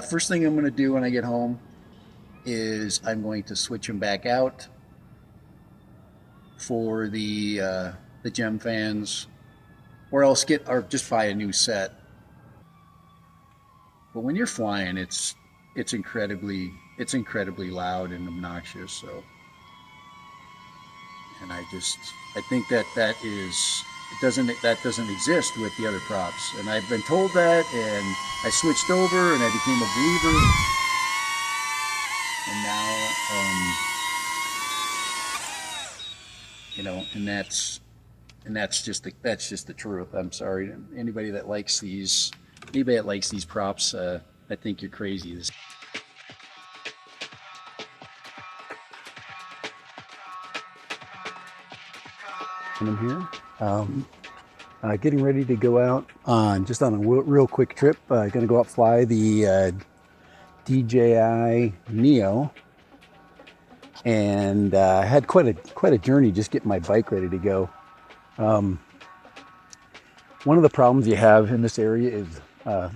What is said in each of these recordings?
First thing I'm going to do when I get home is I'm going to switch them back out for the Gemfans, or else just buy a new set. But when you're flying, it's incredibly loud and obnoxious. So, and I think that doesn't exist with the other props. And I've been told that, and I switched over and I became a believer. And now, and that's just the truth. I'm sorry. Anybody that likes these props, I think you're crazy. And I'm here, getting ready to go out on a real quick trip. Going to go out fly the DJI Neo, and had quite a journey just getting my bike ready to go. One of the problems you have in this area is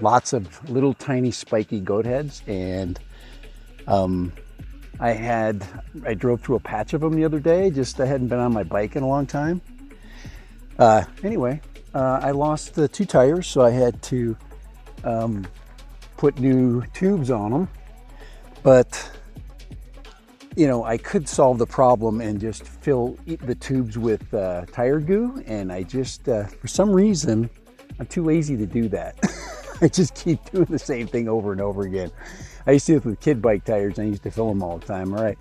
lots of little tiny spiky goat heads, and I drove through a patch of them the other day. I hadn't been on my bike in a long time. Anyway, I lost the 2 tires, so I had to put new tubes on them. But I could solve the problem and just fill the tubes with tire goo, and I just for some reason I'm too lazy to do that. I just keep doing the same thing over and over again. I used to do it with kid bike tires, and I used to fill them all the time. All right,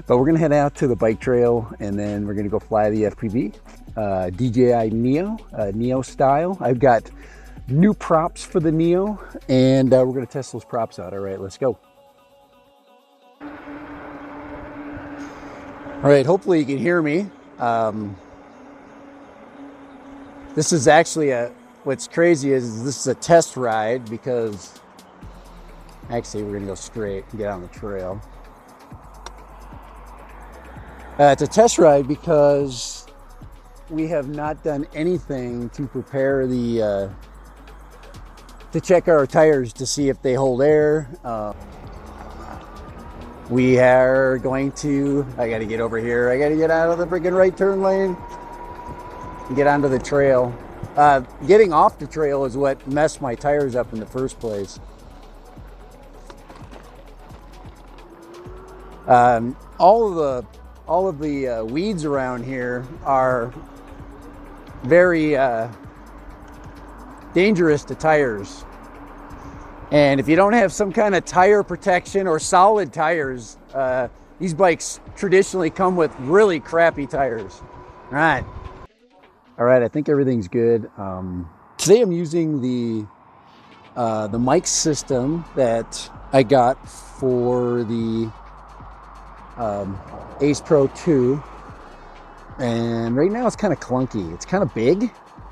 but we're gonna head out to the bike trail, and then we're gonna go fly the FPV, DJI Neo, Neo style. I've got new props for the Neo, and we're gonna test those props out. All right, let's go. All right, hopefully you can hear me. This is actually what's crazy is this is a test ride, because actually we're gonna go straight and get on the trail. It's a test ride because we have not done anything to prepare to check our tires to see if they hold air. We are going to, I got to get over here. I got to get out of the freaking right turn lane and get onto the trail. Getting off the trail is what messed my tires up in the first place. All of the weeds around here are very dangerous to tires. And if you don't have some kind of tire protection or solid tires, these bikes traditionally come with really crappy tires. All right, I think everything's good. Today I'm using the mic system that I got for the Ace Pro 2, and right now it's kind of clunky. It's kind of big.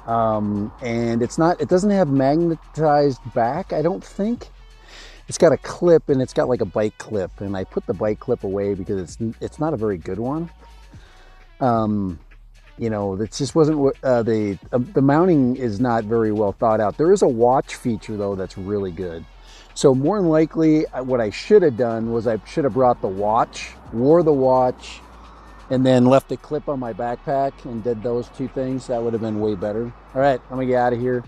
And it doesn't have magnetized back, I don't think. It's got a clip, and it's got like a bike clip, and I put the bike clip away because it's not a very good one. It just wasn't what the mounting is not very well thought out. There is a watch feature though that's really good. So more than likely, what I should have done was I should have brought the watch, wore the watch, and then left the clip on my backpack and did those 2 things. That would have been way better. All right, I'm gonna get out of here.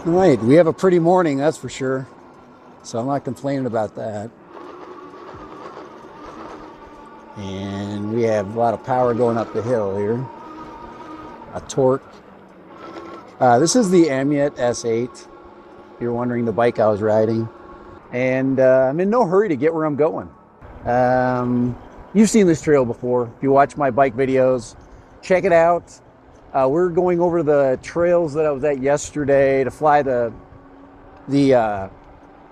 All right, we have a pretty morning, that's for sure. So I'm not complaining about that. And we have a lot of power going up the hill here. A torque. This is the Amulet S8. If you're wondering, the bike I was riding. And I'm in no hurry to get where I'm going. You've seen this trail before. If you watch my bike videos, check it out. We're going over the trails that I was at yesterday to fly the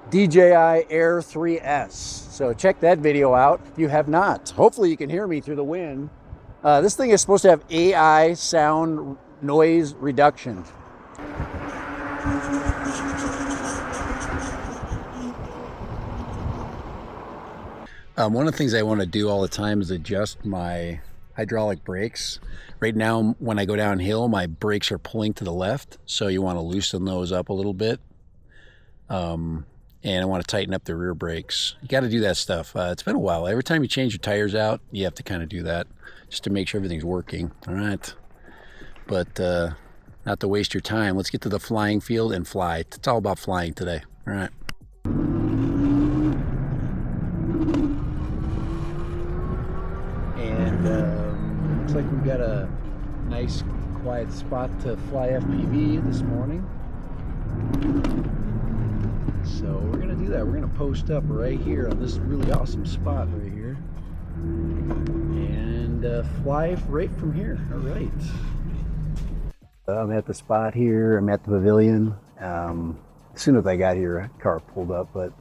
DJI Air 3S. So check that video out if you have not. Hopefully you can hear me through the wind. This thing is supposed to have AI sound noise reduction. One of the things I want to do all the time is adjust my hydraulic brakes. Right now, when I go downhill, my brakes are pulling to the left, so you want to loosen those up a little bit. And I want to tighten up the rear brakes. You got to do that stuff. It's been a while. Every time you change your tires out, you have to kind of do that just to make sure everything's working. All right. But not to waste your time, let's get to the flying field and fly. It's all about flying today. All right. And looks like we've got a nice quiet spot to fly FPV this morning. So we're gonna do that. We're gonna post up right here on this really awesome spot right here and fly right from here. All right. I'm at the spot here. I'm at the pavilion. As soon as I got here, a car pulled up, but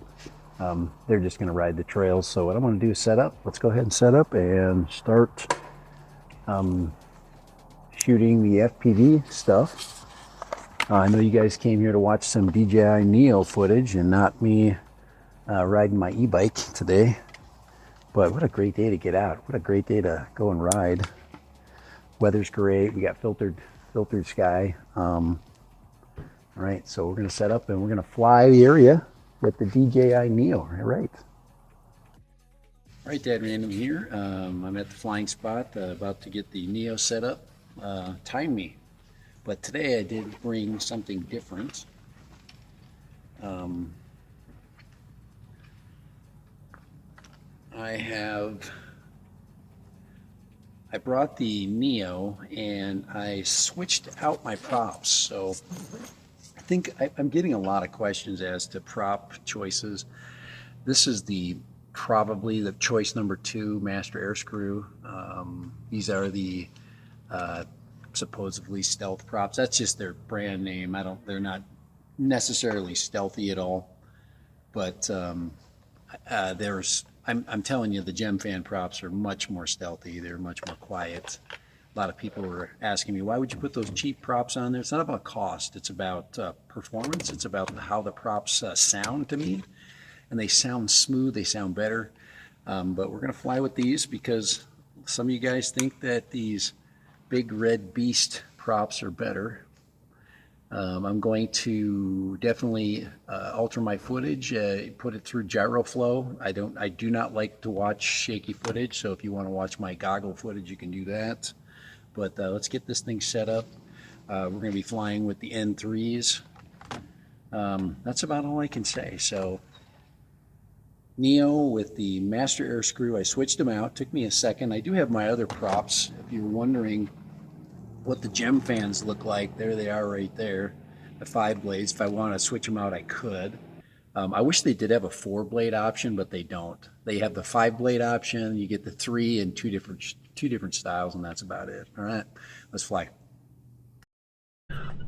they're just gonna ride the trails. So what I'm gonna do is set up. Let's go ahead and set up and start shooting the FPV stuff. I know you guys came here to watch some DJI Neo footage and not me riding my e-bike today. But what a great day to get out. What a great day to go and ride. Weather's great. We got filtered sky. All right, so we're going to set up and we're going to fly the area with the DJI Neo. All right. All right, Dad Random here. I'm at the flying spot, about to get the Neo set up. Time me. But today I did bring something different. I brought the Neo and I switched out my props. So I think I'm getting a lot of questions as to prop choices. This is probably the choice number 2 master air screw. These are the supposedly stealth props. That's just their brand name. They're not necessarily stealthy at all, but I'm telling you, the Gemfan props are much more stealthy. They're much more quiet. A lot of people were asking me, why would you put those cheap props on there? It's not about cost. It's about performance. It's about how the props sound to me, and they sound smooth. They sound better. But we're going to fly with these because some of you guys think that these big red beast props are better. I'm going to definitely alter my footage, put it through gyro flow. I do not like to watch shaky footage, so if you want to watch my goggle footage, you can do that. But let's get this thing set up. We're going to be flying with the N3s. That's about all I can say. So Neo with the master air screw, I switched them out. Took me a second. I do have my other props. If you're wondering what the Gemfans look like, there they are right there, the 5 blades. If I want to switch them out, I could. I wish they did have a 4-blade option, but they don't. They have the 5-blade option. You get the 3 and two different styles, and that's about it. All right, let's fly.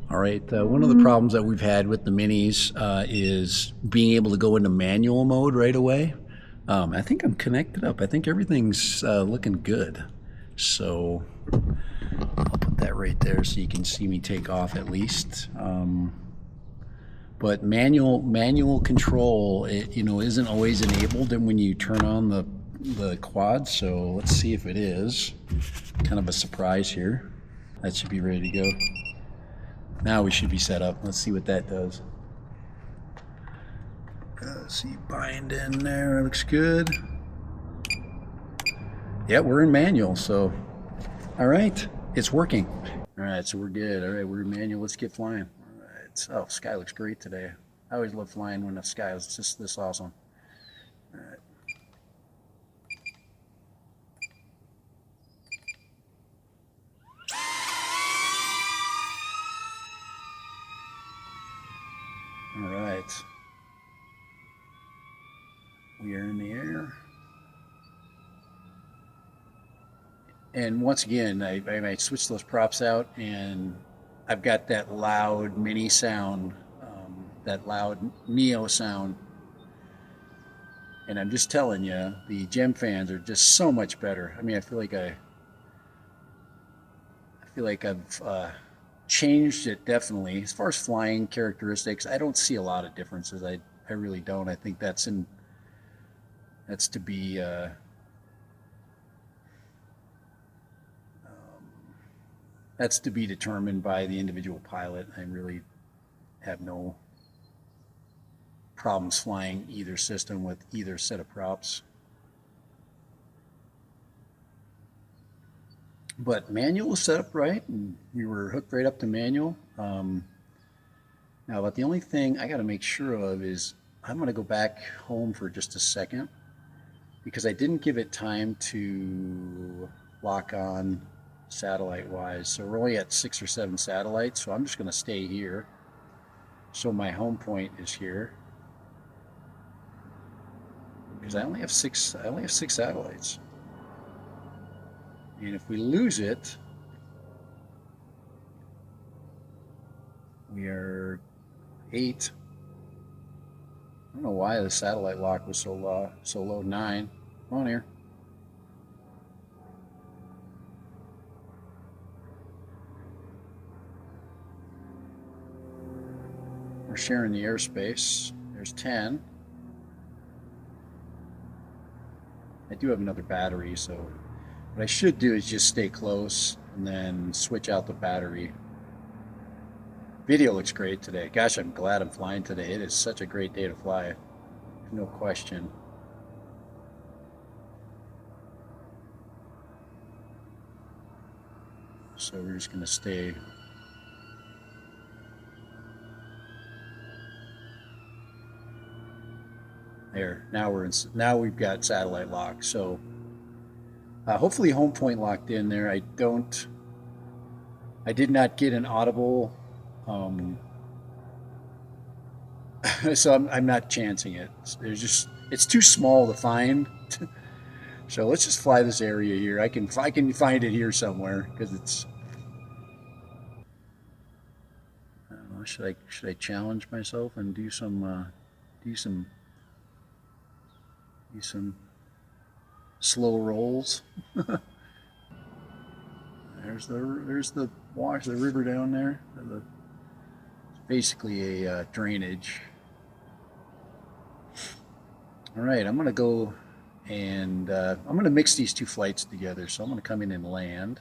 All right, one of the problems that we've had with the minis is being able to go into manual mode right away. I think I'm connected up. I think everything's looking good. So I'll put that right there so you can see me take off at least. But manual control, isn't always enabled and when you turn on the quad. So let's see if it is. Kind of a surprise here. That should be ready to go. Now we should be set up. Let's see what that does. Let's see, bind in there. Looks good. Yeah, we're in manual, so all right, it's working. All right, so we're good. All right, we're in manual. Let's get flying. All right. Oh, sky looks great today. I always love flying when the sky is just this awesome. All right. All right. We are in the air. And once again, I switched those props out, and I've got that loud mini sound, that loud Neo sound. And I'm just telling you, the Gemfans are just so much better. I mean, I feel like I've changed it definitely. As far as flying characteristics, I don't see a lot of differences. I really don't. I think that's to be that's to be determined by the individual pilot. I really have no problems flying either system with either set of props. But manual was set up right, and we were hooked right up to manual. Now, about the only thing I got to make sure of is I'm going to go back home for just a second because I didn't give it time to lock on satellite-wise. So we're only at 6 or 7 satellites, so I'm just going to stay here. So my home point is here because I only have six satellites. And if we lose it, we are 8. I don't know why the satellite lock was so low. 9. Come on here. We're sharing the airspace. There's 10. I do have another battery, so what I should do is just stay close and then switch out the battery. Video looks great today. Gosh, I'm glad I'm flying today. It is such a great day to fly. No question. So we're just going to stay. There. Now we've got satellite lock. So hopefully home point locked in there. I did not get an audible. So I'm not chancing it. It's too small to find. So let's just fly this area here. I can find it here somewhere because it's. I don't know. Should I challenge myself and do some slow rolls? There's the wash, the river down there. It's basically a drainage. All right, I'm gonna go and I'm gonna mix these two flights together. So I'm gonna come in and land.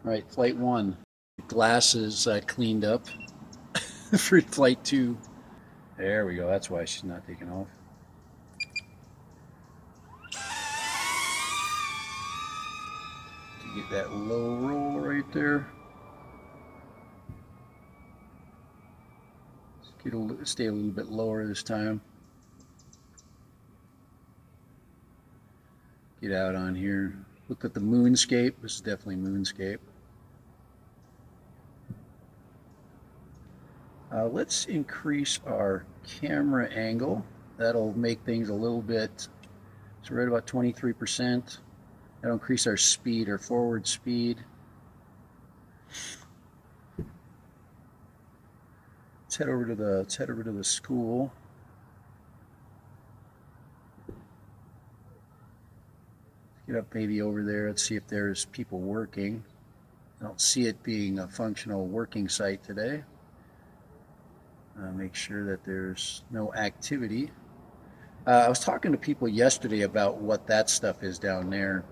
All right, flight 1. The glass is cleaned up for flight 2. There we go. That's why she's not taking off. To get that low roll right there. Stay a little bit lower this time. Get out on here. Look at the moonscape. This is definitely moonscape. Let's increase our camera angle. That'll make things a little bit, so right about 23%. That'll increase our speed, our forward speed. Let's head over to the school. Get up maybe over there. Let's see if there's people working. I don't see it being a functional working site today. Make sure that there's no activity. I was talking to people yesterday about what that stuff is down there,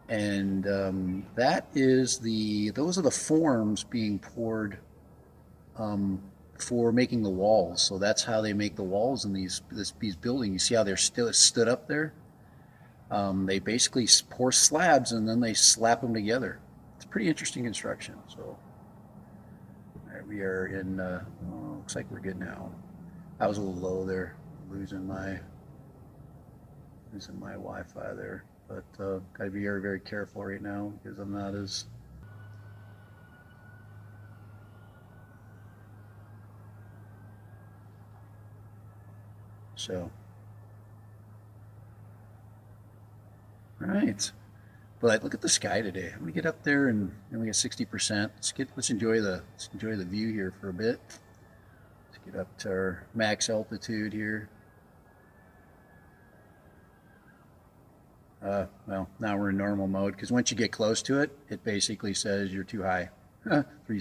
and those are the forms being poured for making the walls. So that's how they make the walls in these buildings. You see how they're still stood up there? They basically pour slabs and then they slap them together. It's a pretty interesting construction. So there we are in. Looks like we're good now. I was a little low there, losing my Wi-Fi there, but gotta be very, very careful right now because I'm not as. So, all right. But look at the sky today. I'm gonna get up there and we got 60%. Let's enjoy the view here for a bit. Let's get up to our max altitude here. Well, now we're in normal mode because once you get close to it, it basically says you're too high.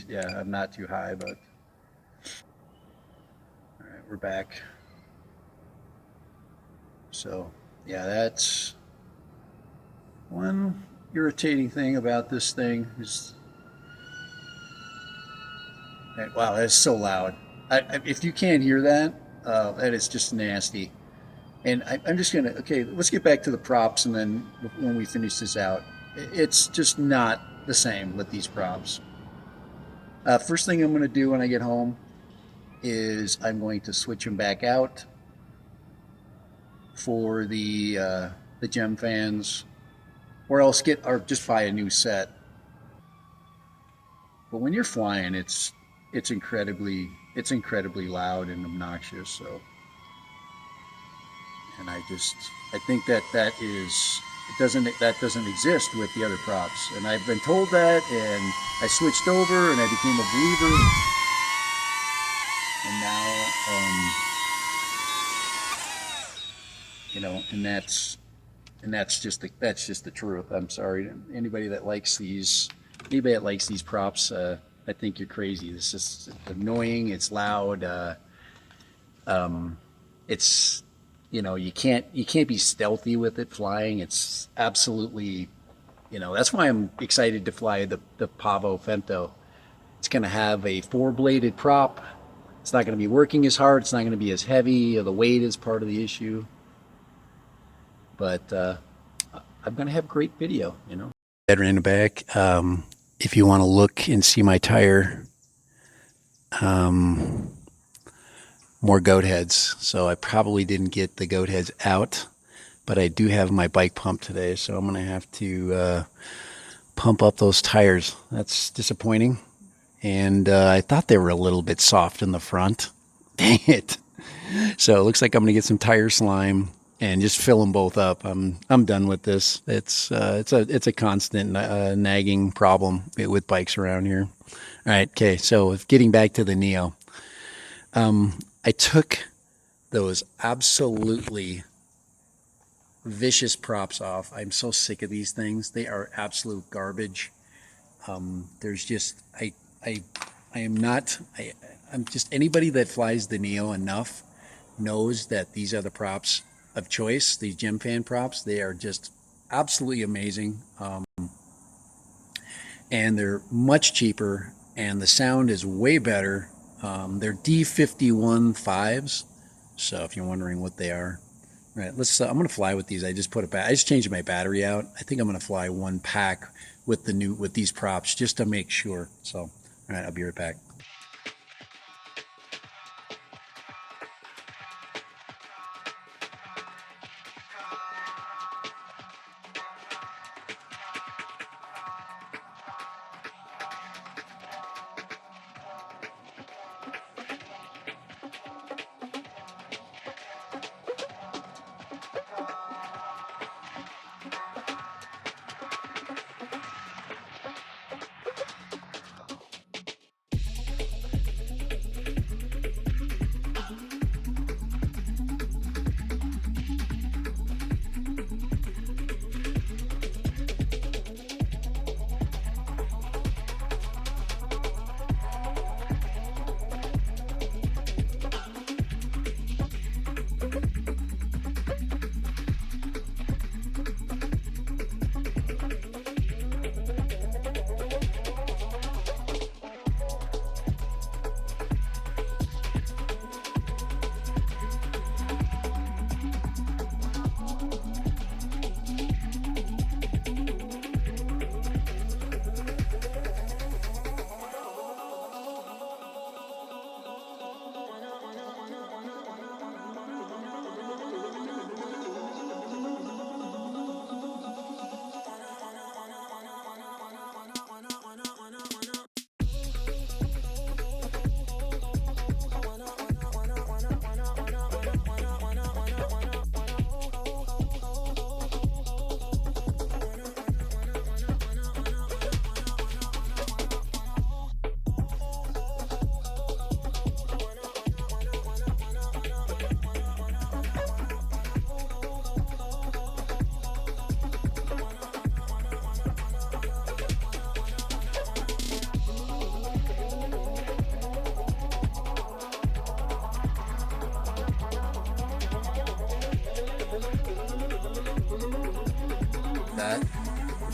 Yeah, I'm not too high, but all right, we're back. So yeah, that's one irritating thing about this thing is, wow, that's so loud. If you can't hear that, that is just nasty. And I'm just gonna, okay, let's get back to the props, and then when we finish this out, it's just not the same with these props. First thing I'm gonna do when I get home is I'm going to switch them back out for the Gemfans, or else just buy a new set. But when you're flying, it's incredibly loud and obnoxious. So, and I think that doesn't exist with the other props. And I've been told that, and I switched over and I became a believer. And now, and that's just the truth. I'm sorry. Anybody that likes these props, I think you're crazy. This is annoying. It's loud. It's you can't be stealthy with it flying. It's absolutely that's why I'm excited to fly the Pavo Fento. It's going to have a 4-bladed prop. It's not going to be working as hard. It's not going to be as heavy. The weight is part of the issue. But I'm going to have great video, Better in the back. If you want to look and see my tire, more goat heads. So I probably didn't get the goat heads out, but I do have my bike pump today. So I'm going to have to pump up those tires. That's disappointing. And I thought they were a little bit soft in the front. Dang it. So it looks like I'm going to get some tire slime and just fill them both up. I'm done with this. It's a constant nagging problem with bikes around here. All right, okay. So getting back to the Neo, I took those absolutely vicious props off. I'm so sick of these things. They are absolute garbage. There's just I'm just anybody that flies the Neo enough knows that these are the props of choice. These Gemfan props, they are just absolutely amazing, and they're much cheaper, and the sound is way better. They're D51 5s, so if you're wondering what they are, all right, I'm gonna fly with these. I just changed my battery out. I think I'm gonna fly one pack with these props just to make sure. So, all right, I'll be right back.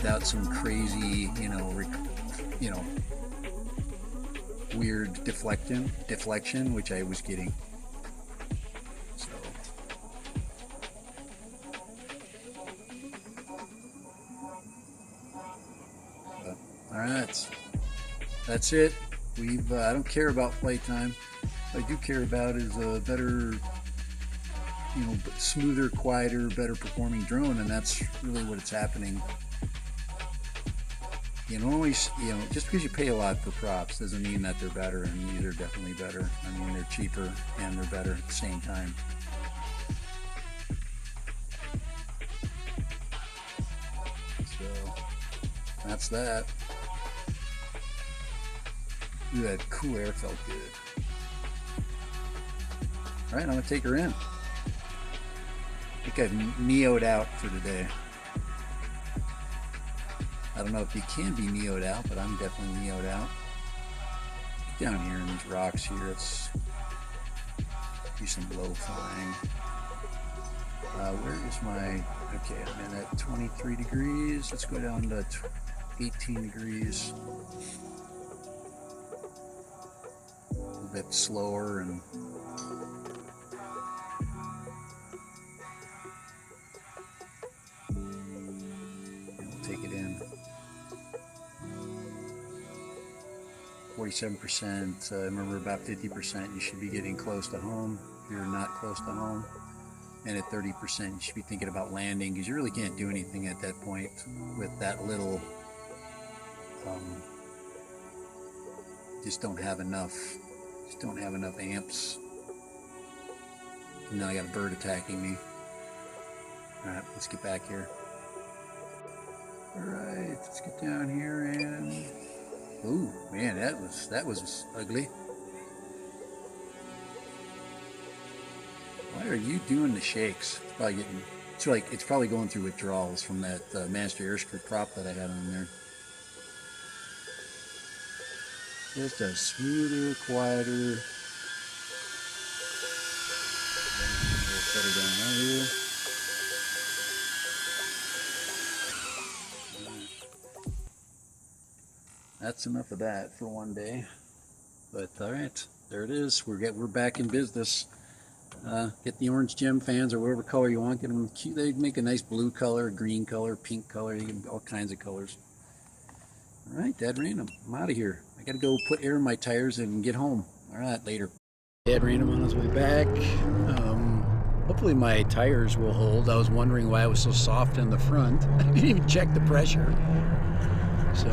without some crazy, weird deflection, which I was getting. So, all right, that's it. I don't care about flight time. What I do care about is a better, smoother, quieter, better performing drone, and that's really what it's happening. Just because you pay a lot for props doesn't mean that they're better, and these are definitely better. I mean, they're cheaper and they're better at the same time. So that's that. Ooh, that cool air felt good. All right, I'm gonna take her in. I think I've Neo'd out for today. I don't know if you can be Neo'd out, but I'm definitely Neo'd out. Get down here in these rocks here. Let's do some low flying. Where is my... Okay, I'm in at 23 degrees. Let's go down to 18 degrees. A little bit slower and... take it in. 47%. Remember, about 50% you should be getting close to home if you're not close to home, and at 30% you should be thinking about landing, because you really can't do anything at that point with that little. Just don't have enough amps. And now I got a bird attacking me. All right, let's get back here. Alright, let's get down here and... Ooh, man, that was ugly. Why are you doing the shakes? It's probably going through withdrawals from that master airscrew prop that I had on there. Just a smoother, quieter... Set her down right here. That's enough of that for one day. But all right, there it is. We're back in business. Get the orange Gemfans or whatever color you want. Get them cute. They make a nice blue color, green color, pink color. You get all kinds of colors. All right, dead random. I'm out of here. I got to go put air in my tires and get home. All right, later. Dead random on his way back. Hopefully my tires will hold. I was wondering why it was so soft in the front. I didn't even check the pressure. So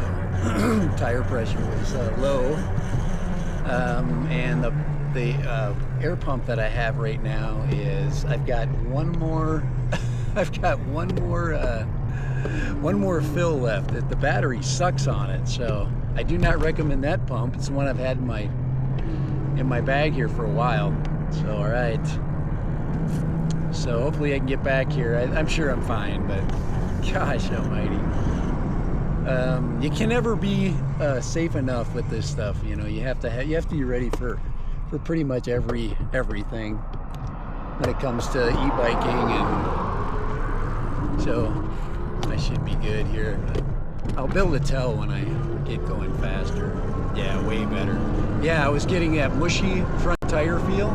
tire pressure was low, and the air pump that I have right now is I've got one more fill left. The battery sucks on it, so I do not recommend that pump. It's the one I've had in my bag here for a while. So all right, so hopefully I can get back here. I'm sure I'm fine, but gosh almighty. You can never be safe enough with this stuff. You have to be ready for pretty much everything when it comes to e-biking, and so I should be good here. But I'll be able to tell when I get going faster. Yeah, way better. Yeah, I was getting that mushy front tire feel,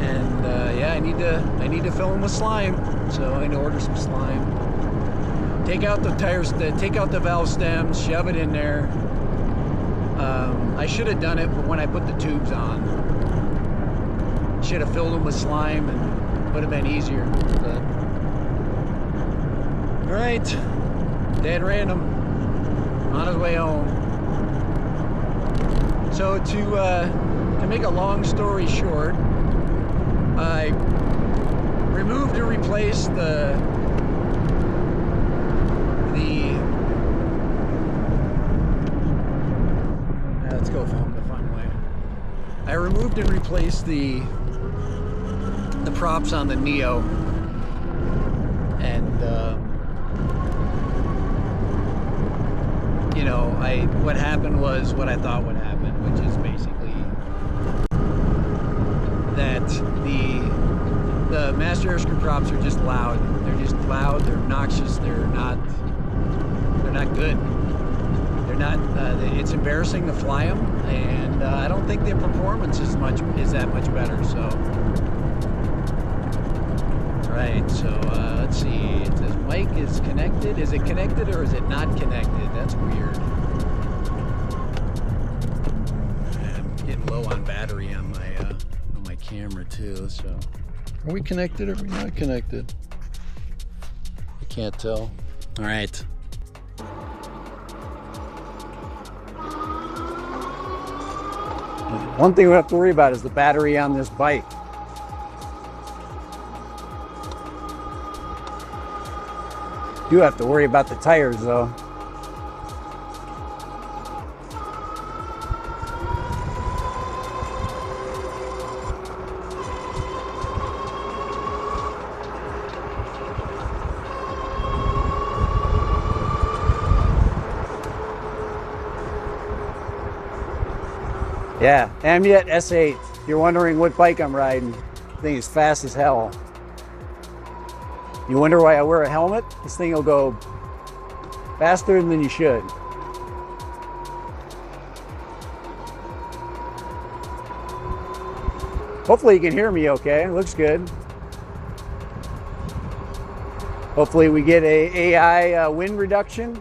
and yeah, I need to fill them with slime. So I need to order some slime. Take out the tires, take out the valve stems, shove it in there. I should have done it when I put the tubes on. Should have filled them with slime and would have been easier. But all right, dead random on his way home. So to make a long story short, I removed and replaced let's go home the fun way. I removed and replaced the props on the Neo, and what happened was what I thought would happen, which is basically that the master airscrew props are just loud. They're just loud. They're obnoxious. They're not They're not good. They're not. It's embarrassing to fly them, and I don't think their performance is that much better. So, right. So let's see. It says mic is connected. Is it connected or is it not connected? That's weird. I'm getting low on battery on my camera too. So, are we connected or are we not connected? I can't tell. All right. One thing we have to worry about is the battery on this bike. Do have to worry about the tires though. Yeah, Amyet S8. If you're wondering what bike I'm riding, the thing is fast as hell. You wonder why I wear a helmet? This thing will go faster than you should. Hopefully you can hear me okay. It looks good. Hopefully we get a AI wind reduction,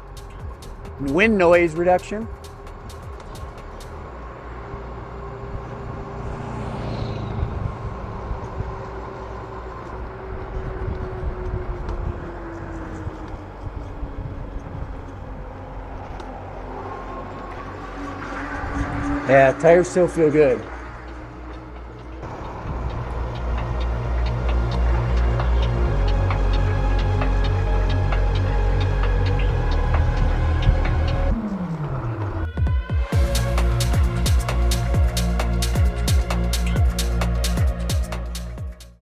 wind noise reduction. Yeah, tires still feel good.